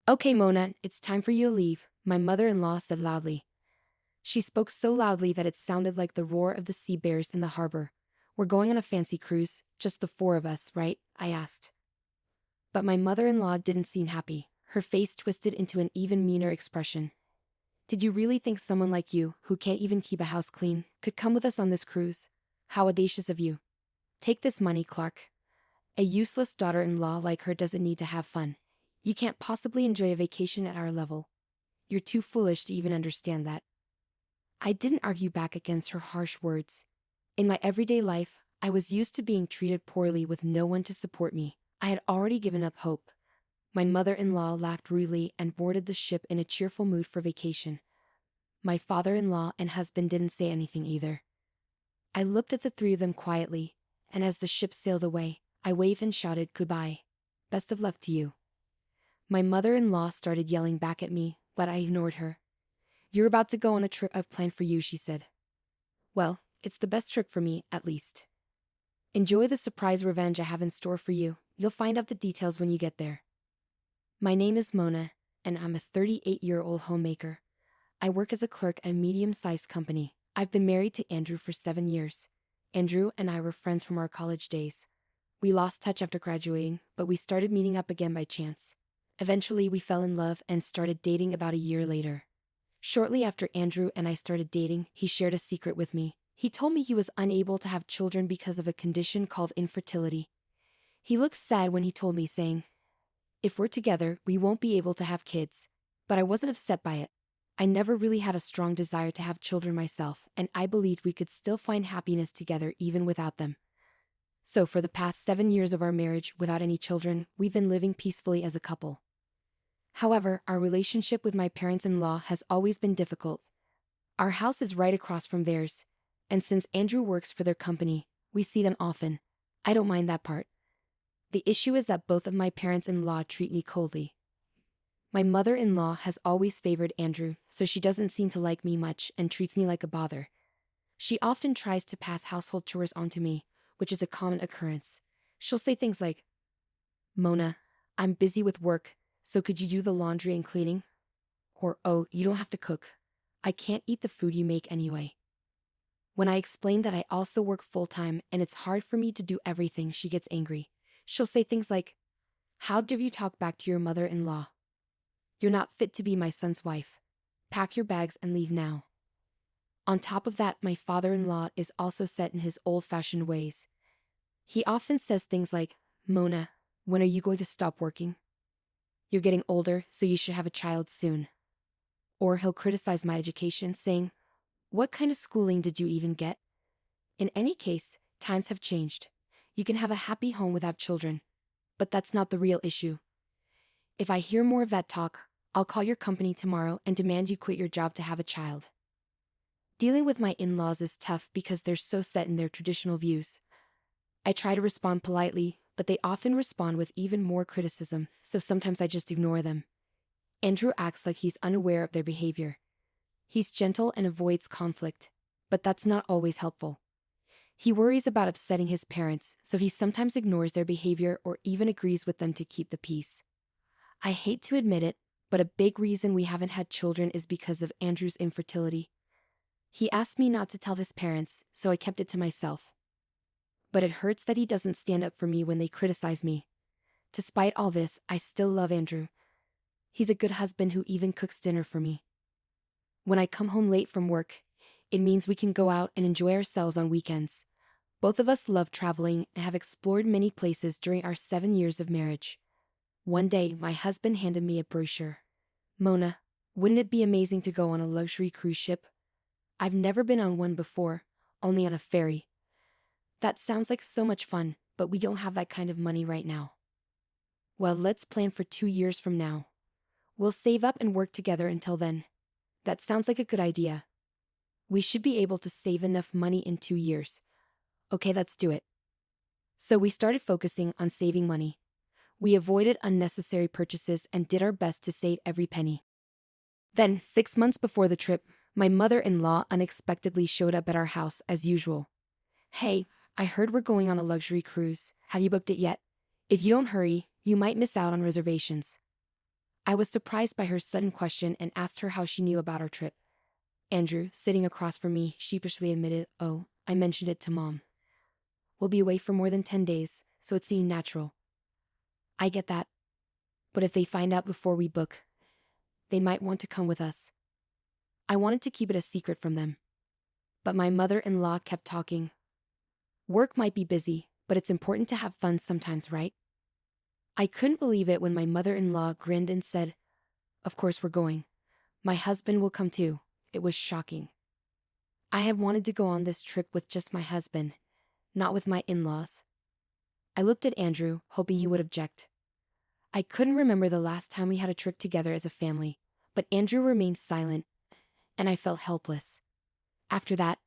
Okay, Mona, it's time for you to leave, my mother-in-law said loudly. She spoke so loudly that it sounded like the roar of the sea bears in the harbor. We're going on a fancy cruise, just the four of us, right? I asked. But my mother-in-law didn't seem happy. Her face twisted into an even meaner expression. Did you really think someone like you, who can't even keep a house clean, could come with us on this cruise? How audacious of you. Take this money, Clark. A useless daughter-in-law like her doesn't need to have fun. You can't possibly enjoy a vacation at our level. You're too foolish to even understand that. I didn't argue back against her harsh words. In my everyday life, I was used to being treated poorly with no one to support me. I had already given up hope. My mother-in-law laughed rudely and boarded the ship in a cheerful mood for vacation. My father-in-law and husband didn't say anything either. I looked at the three of them quietly, and as the ship sailed away, I waved and shouted goodbye. Best of luck to you. My mother-in-law started yelling back at me, but I ignored her. You're about to go on a trip I've planned for you, she said. Well, it's the best trip for me, at least. Enjoy the surprise revenge I have in store for you. You'll find out the details when you get there. My name is Mona, and I'm a 38-year-old homemaker. I work as a clerk at a medium-sized company. I've been married to Andrew for 7 years. Andrew and I were friends from our college days. We lost touch after graduating, but we started meeting up again by chance. Eventually, we fell in love and started dating about a year later. Shortly after Andrew and I started dating, he shared a secret with me. He told me he was unable to have children because of a condition called infertility. He looked sad when he told me, saying, "If we're together, we won't be able to have kids." But I wasn't upset by it. I never really had a strong desire to have children myself, and I believed we could still find happiness together even without them. So for the past 7 years of our marriage, without any children, we've been living peacefully as a couple. However, our relationship with my parents-in-law has always been difficult. Our house is right across from theirs, and since Andrew works for their company, we see them often. I don't mind that part. The issue is that both of my parents-in-law treat me coldly. My mother-in-law has always favored Andrew, so she doesn't seem to like me much and treats me like a bother. She often tries to pass household chores onto me, which is a common occurrence. She'll say things like, "Mona, I'm busy with work, so could you do the laundry and cleaning?" Or, "Oh, you don't have to cook. I can't eat the food you make anyway." When I explain that I also work full-time and it's hard for me to do everything, she gets angry. She'll say things like, "How dare you talk back to your mother-in-law? You're not fit to be my son's wife. Pack your bags and leave now." On top of that, my father-in-law is also set in his old-fashioned ways. He often says things like, "Mona, when are you going to stop working? You're getting older, so you should have a child soon." Or he'll criticize my education, saying, "What kind of schooling did you even get?" In any case, times have changed. You can have a happy home without children. But that's not the real issue. If I hear more of that talk, I'll call your company tomorrow and demand you quit your job to have a child. Dealing with my in-laws is tough because they're so set in their traditional views. I try to respond politely, but they often respond with even more criticism, so sometimes I just ignore them. Andrew acts like he's unaware of their behavior. He's gentle and avoids conflict, but that's not always helpful. He worries about upsetting his parents, so he sometimes ignores their behavior or even agrees with them to keep the peace. I hate to admit it, but a big reason we haven't had children is because of Andrew's infertility. He asked me not to tell his parents, so I kept it to myself. But it hurts that he doesn't stand up for me when they criticize me. Despite all this, I still love Andrew. He's a good husband who even cooks dinner for me. When I come home late from work, it means we can go out and enjoy ourselves on weekends. Both of us love traveling and have explored many places during our 7 years of marriage. One day, my husband handed me a brochure. "Mona, wouldn't it be amazing to go on a luxury cruise ship? I've never been on one before, only on a ferry." That sounds like so much fun, but we don't have that kind of money right now. Well, let's plan for 2 years from now. We'll save up and work together until then. That sounds like a good idea. We should be able to save enough money in 2 years. Okay, let's do it. So we started focusing on saving money. We avoided unnecessary purchases and did our best to save every penny. Then, 6 months before the trip, my mother-in-law unexpectedly showed up at our house as usual. "Hey, I heard we're going on a luxury cruise. Have you booked it yet? If you don't hurry, you might miss out on reservations." I was surprised by her sudden question and asked her how she knew about our trip. Andrew, sitting across from me, sheepishly admitted, "Oh, I mentioned it to Mom. We'll be away for more than 10 days, so it seemed natural." I get that. But if they find out before we book, they might want to come with us. I wanted to keep it a secret from them. But my mother-in-law kept talking. Work might be busy, but it's important to have fun sometimes, right? I couldn't believe it when my mother-in-law grinned and said, "Of course we're going. My husband will come too." It was shocking. I had wanted to go on this trip with just my husband, not with my in-laws. I looked at Andrew, hoping he would object. I couldn't remember the last time we had a trip together as a family, but Andrew remained silent, and I felt helpless. After that,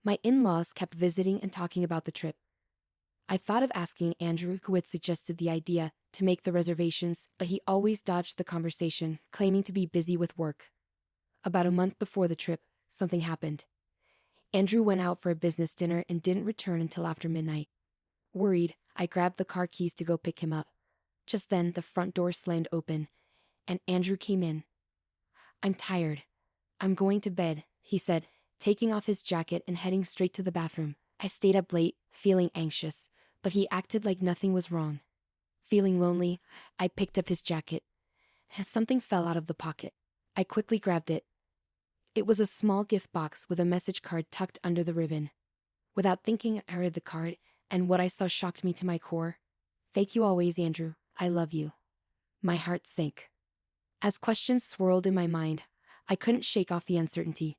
my in-laws kept visiting and talking about the trip. I thought of asking Andrew, who had suggested the idea, to make the reservations, but he always dodged the conversation, claiming to be busy with work. About a month before the trip, something happened. Andrew went out for a business dinner and didn't return until after midnight. Worried, I grabbed the car keys to go pick him up. Just then, the front door slammed open, and Andrew came in. "I'm tired. I'm going to bed," he said, taking off his jacket and heading straight to the bathroom. I stayed up late, feeling anxious, but he acted like nothing was wrong. Feeling lonely, I picked up his jacket, and something fell out of the pocket. I quickly grabbed it. It was a small gift box with a message card tucked under the ribbon. Without thinking, I read the card, and what I saw shocked me to my core. "Thank you always, Andrew. I love you." My heart sank. As questions swirled in my mind, I couldn't shake off the uncertainty.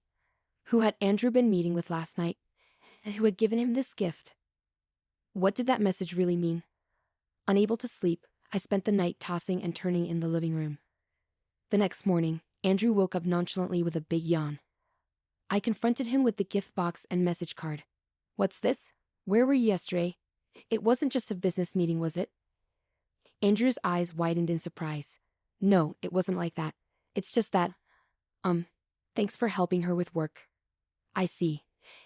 Who had Andrew been meeting with last night, and who had given him this gift? What did that message really mean? Unable to sleep, I spent the night tossing and turning in the living room. The next morning, Andrew woke up nonchalantly with a big yawn. I confronted him with the gift box and message card. "What's this? Where were you yesterday? It wasn't just a business meeting, was it?" Andrew's eyes widened in surprise. "No, it wasn't like that. It's just that, thanks for helping her with work." "I see.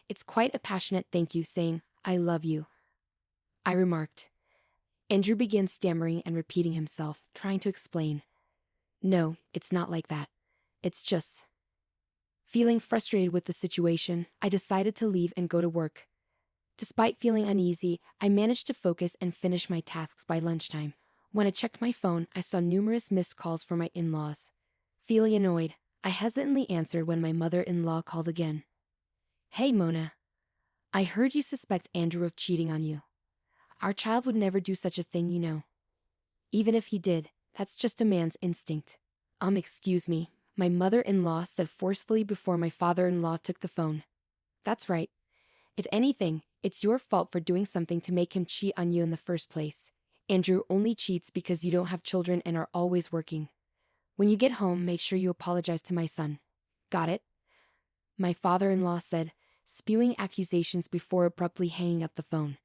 It's quite a passionate thank you saying, 'I love you,'" I remarked. Andrew began stammering and repeating himself, trying to explain. "No, it's not like that. It's just..." Feeling frustrated with the situation, I decided to leave and go to work. Despite feeling uneasy, I managed to focus and finish my tasks by lunchtime. When I checked my phone, I saw numerous missed calls from my in-laws. Feeling annoyed, I hesitantly answered when my mother-in-law called again. "Hey, Mona. I heard you suspect Andrew of cheating on you. Our child would never do such a thing, you know. Even if he did, that's just a man's instinct." Excuse me," my mother-in-law said forcefully before my father-in-law took the phone. "That's right. If anything, it's your fault for doing something to make him cheat on you in the first place. Andrew only cheats because you don't have children and are always working. When you get home, make sure you apologize to my son. Got it?" My father-in-law said, spewing accusations before abruptly hanging up the phone.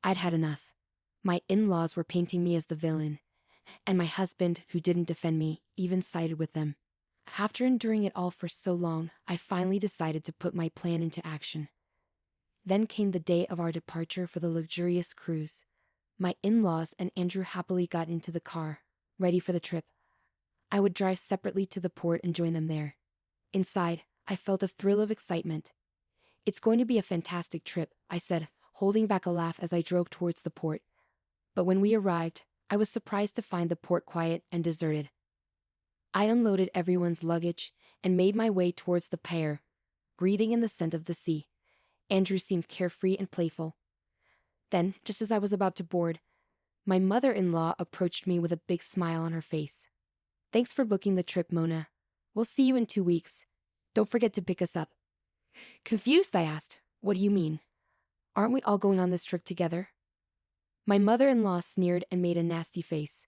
I'd had enough. My in-laws were painting me as the villain, and my husband, who didn't defend me, even sided with them. After enduring it all for so long, I finally decided to put my plan into action. Then came the day of our departure for the luxurious cruise. My in-laws and Andrew happily got into the car, ready for the trip. I would drive separately to the port and join them there. Inside, I felt a thrill of excitement. "It's going to be a fantastic trip," I said, holding back a laugh as I drove towards the port. But when we arrived, I was surprised to find the port quiet and deserted. I unloaded everyone's luggage and made my way towards the pier, breathing in the scent of the sea. Andrew seemed carefree and playful. Then, just as I was about to board, my mother-in-law approached me with a big smile on her face. "Thanks for booking the trip, Mona. We'll see you in 2 weeks. Don't forget to pick us up." Confused, I asked, "What do you mean? Aren't we all going on this trip together?" My mother-in-law sneered and made a nasty face.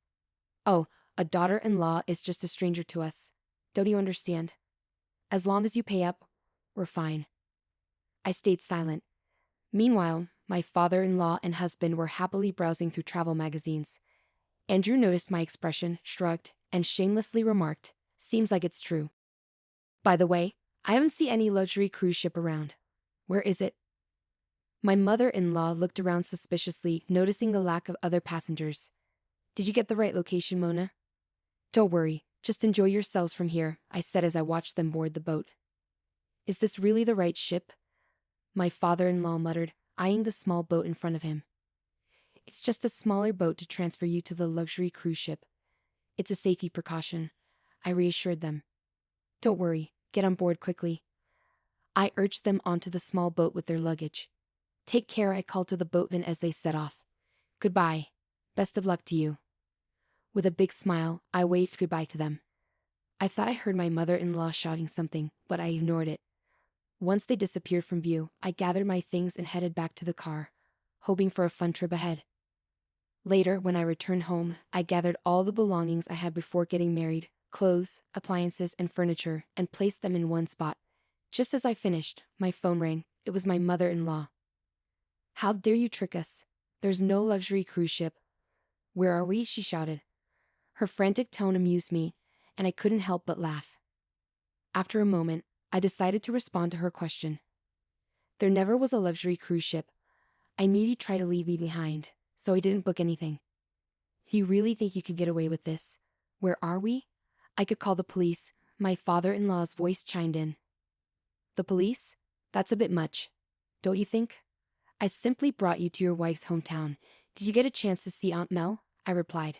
"Oh, a daughter-in-law is just a stranger to us. Don't you understand? As long as you pay up, we're fine." I stayed silent. Meanwhile, my father-in-law and husband were happily browsing through travel magazines. Andrew noticed my expression, shrugged, and shamelessly remarked, "Seems like it's true. By the way, I haven't seen any luxury cruise ship around. Where is it?" My mother-in-law looked around suspiciously, noticing the lack of other passengers. "Did you get the right location, Mona?" Don't worry, just enjoy yourselves from here, I said as I watched them board the boat. Is this really the right ship? My father-in-law muttered, eyeing the small boat in front of him. It's just a smaller boat to transfer you to the luxury cruise ship. It's a safety precaution, I reassured them. Don't worry, get on board quickly. I urged them onto the small boat with their luggage. Take care, I called to the boatman as they set off. Goodbye. Best of luck to you. With a big smile, I waved goodbye to them. I thought I heard my mother-in-law shouting something, but I ignored it. Once they disappeared from view, I gathered my things and headed back to the car, hoping for a fun trip ahead. Later, when I returned home, I gathered all the belongings I had before getting married, clothes, appliances, and furniture, and placed them in one spot. Just as I finished, my phone rang. It was my mother-in-law. How dare you trick us? There's no luxury cruise ship. Where are we? She shouted. Her frantic tone amused me, and I couldn't help but laugh. After a moment, I decided to respond to her question. There never was a luxury cruise ship. I knew you'd try to leave me behind, so I didn't book anything. Do you really think you could get away with this? Where are we? I could call the police, my father-in-law's voice chimed in. The police? That's a bit much. Don't you think? I simply brought you to your wife's hometown. Did you get a chance to see Aunt Mel? I replied.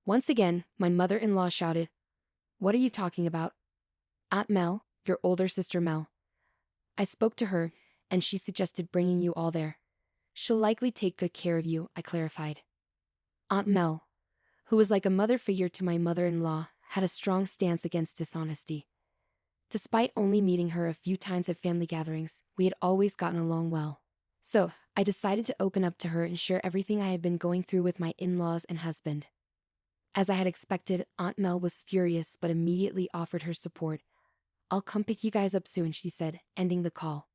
Once again, my mother-in-law shouted. What are you talking about? Aunt Mel, your older sister Mel. I spoke to her, and she suggested bringing you all there. She'll likely take good care of you, I clarified. Aunt Mel, who was like a mother figure to my mother-in-law, had a strong stance against dishonesty. Despite only meeting her a few times at family gatherings, we had always gotten along well. So, I decided to open up to her and share everything I had been going through with my in-laws and husband. As I had expected, Aunt Mel was furious but immediately offered her support. I'll come pick you guys up soon, she said, ending the call.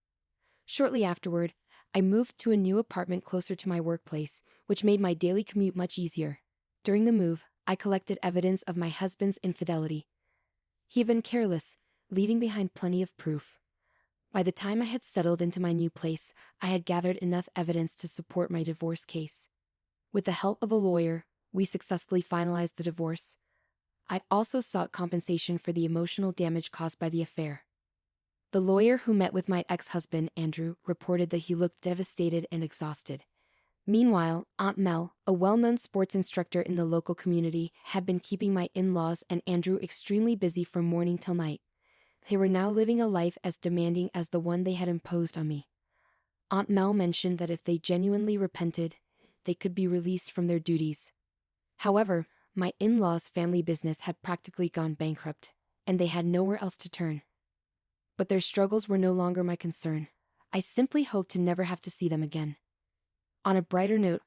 Shortly afterward, I moved to a new apartment closer to my workplace, which made my daily commute much easier. During the move, I collected evidence of my husband's infidelity. He had been careless, leaving behind plenty of proof. By the time I had settled into my new place, I had gathered enough evidence to support my divorce case. With the help of a lawyer, we successfully finalized the divorce. I also sought compensation for the emotional damage caused by the affair. The lawyer who met with my ex-husband, Andrew, reported that he looked devastated and exhausted. Meanwhile, Aunt Mel, a well-known sports instructor in the local community, had been keeping my in-laws and Andrew extremely busy from morning till night. They were now living a life as demanding as the one they had imposed on me. Aunt Mel mentioned that if they genuinely repented, they could be released from their duties. However, my in-laws' family business had practically gone bankrupt, and they had nowhere else to turn. But their struggles were no longer my concern. I simply hoped to never have to see them again. On a brighter note,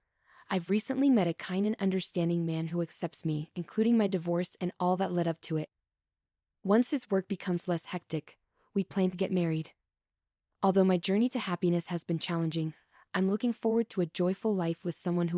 I've recently met a kind and understanding man who accepts me, including my divorce and all that led up to it. Once his work becomes less hectic, we plan to get married. Although my journey to happiness has been challenging, I'm looking forward to a joyful life with someone who